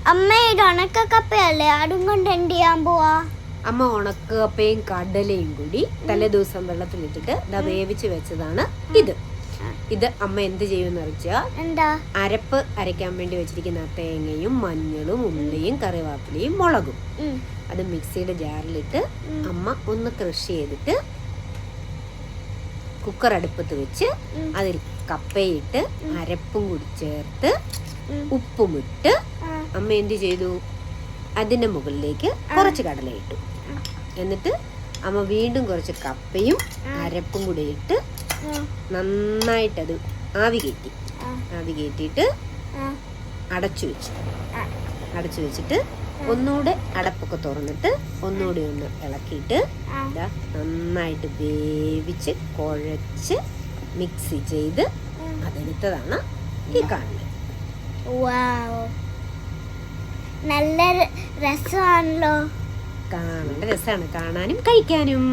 അമ്മ ഇത് ഉണക്കക്കപ്പയല്ലേ, അതും കൊണ്ട് എന്ത് ചെയ്യാൻ പോവാ? അമ്മ ഉണക്കപ്പയും കടലയും കൂടി തലേദിവസം വെള്ളത്തിലിട്ടിട്ട് വേവിച്ച് വെച്ചതാണ് ഇത്. ഇത് അമ്മ എന്ത് ചെയ്യുമെന്ന് വെച്ചാൽ, എന്താ അരപ്പ് അരയ്ക്കാൻ വേണ്ടി വെച്ചിരിക്കുന്ന തേങ്ങയും മഞ്ഞളും ഉള്ളിയും കറിവേപ്പിലയും മുളകും അത് മിക്സിയുടെ ജാറിലിട്ട് അമ്മ ഒന്ന് ക്രഷ് ചെയ്തിട്ട് കുക്കർ അടുപ്പത്ത് വെച്ച് അതിൽ കപ്പയിട്ട് അരപ്പും കൂടി ചേർത്ത് ഉപ്പും ഇട്ട് അമ്മ എന്ത് ചെയ്തു, അതിൻ്റെ മുകളിലേക്ക് കുറച്ച് കടല ഇട്ടു. എന്നിട്ട് അമ്മ വീണ്ടും കുറച്ച് കപ്പയും അരപ്പും കൂടി ഇട്ട് നന്നായിട്ടത് ആവി കയറ്റിയിട്ട് അടച്ചു വെച്ചിട്ട് ഒന്നുകൂടെ അടപ്പൊക്കെ തുറന്നിട്ട് ഒന്നുകൂടി ഒന്ന് ഇളക്കിയിട്ട് നന്നായിട്ട് വേവിച്ച് കുഴച്ച് മിക്സ് ചെയ്ത് അതെടുത്തതാണ് ഈ കാണുന്നത്. നല്ല രസമാണല്ലോ. കാണേണ്ട രസമാണ്, കാണാനും കഴിക്കാനും.